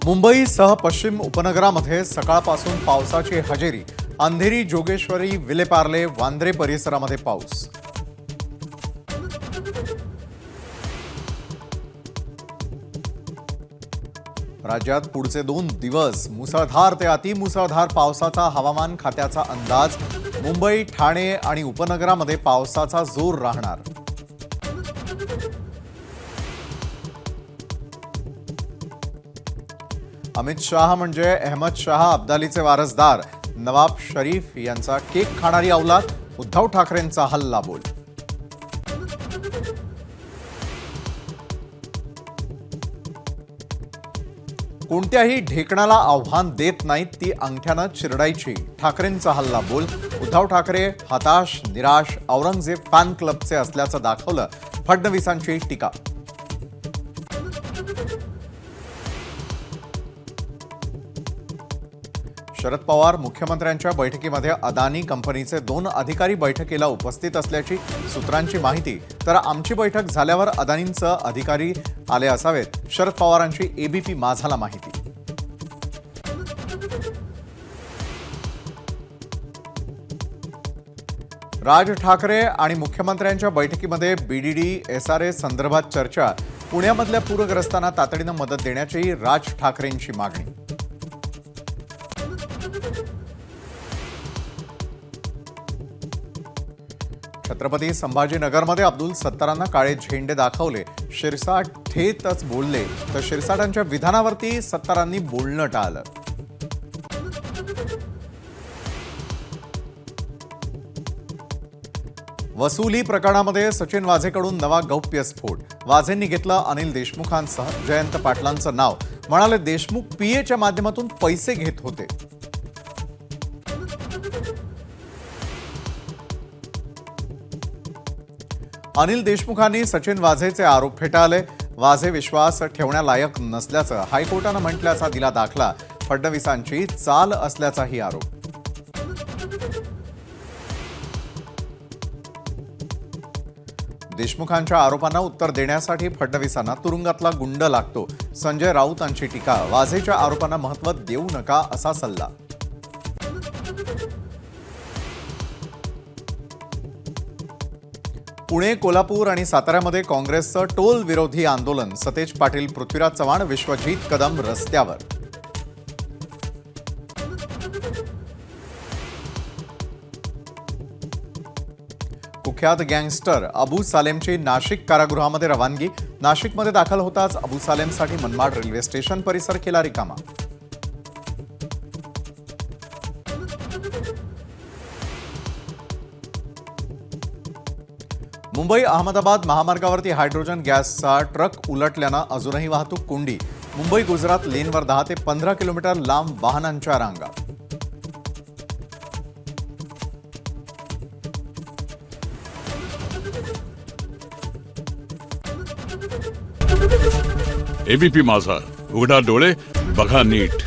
मुंबईसह पश्चिम उपनगरामध्ये सकाळपासून पावसाची हजेरी. अंधेरी, जोगेश्वरी, विलेपार्ले, वांद्रे परिसरामध्ये पाऊस. राज्यात पुढचे 2 दिवस मुसळधार ते अतिमुसळधार पावसाचा हवामान खात्याचा अंदाज. मुंबई, ठाणे आणि उपनगरामध्ये पावसाचा जोर राहणार. अमित शाह म्हणजे अहमद शाह अब्दालीचे वारसदार. नवाब शरीफ यांचा केक खाणारी औलाद. उद्धव ठाकरेंचा हल्लाबोल. कोणत्याही ढेकणाला आव्हान देत नाहीत, ती अंगठ्यानं चिरडायची. ठाकरेंचा हल्लाबोल. उद्धव ठाकरे हताश, निराश, औरंगजेब फॅन क्लबचे असल्याचं दाखवलं. फडणवीसांची टीका. शरद पवार मुख्यमंत्र्यांच्या बैठकीमध्ये अदानी कंपनीचे 2 अधिकारी बैठकीला उपस्थित असल्याची सूत्रांची माहिती. तर आमची बैठक झाल्यावर अदानींचे अधिकारी आले असावेत, शरद पवारांची एबीपी माझाला माहिती. राज ठाकरे आणि मुख्यमंत्र्यांच्या बैठकीमध्ये बीडीडी एसआरए संदर्भात चर्चा. पुण्यामधल्या पूरग्रस्तांना तातडीनं मदत देण्याची राज ठाकरेंची मागणी. छत्रपती संभाजीनगरमध्ये अब्दुल सत्तारांना काळे झेंडे दाखवले. शिरसाट थेटच बोलले, तर शिरसाटांच्या विधानावरती सत्तारांनी बोलणं टाळलं. वसुली प्रकरणामध्ये सचिन वाझेकडून नवा गौप्यस्फोट. वाझेंनी घेतलं अनिल देशमुखांसह जयंत पाटलांचं नाव. म्हणाले, देशमुख पीएच्या माध्यमातून पैसे घेत होते. अनिल देशमुखांनी सचिन वाझेचे आरोप फेटाळले. वाझे विश्वास ठेवण्यालायक नसल्याचं हायकोर्टानं म्हटल्याचा दिला दाखला. फडणवीसांची चाल असल्याचाही आरोप. देशमुखांच्या आरोपांना उत्तर देण्यासाठी फडणवीसांना तुरुंगातला गुंड लागतो. संजय राऊतांची टीका. वाझेच्या आरोपांना महत्त्व देऊ नका असा सल्ला. पुणे, कोल्हापूर आणि साताऱ्यामध्ये काँग्रेसचं टोल विरोधी आंदोलन. सतेज पाटील, पृथ्वीराज चव्हाण, विश्वजीत कदम रस्त्यावर. कुख्यात गँगस्टर अबू सालेमची नाशिक कारागृहामध्ये रवानगी. नाशिकमध्ये दाखल होताच अबू सालेमसाठी मनमाड रेल्वे स्टेशन परिसर केला रिकामा. मुंबई अहमदाबाद महामार्गावरती हायड्रोजन गॅसचा ट्रक उलटल्यानं अजूनही वाहतूक कोंडी. मुंबई गुजरात लेनवर 10 ते 15 किलोमीटर लांब वाहनांच्या रांगा. एबीपी माझा, उघडा डोळे बघा नीट.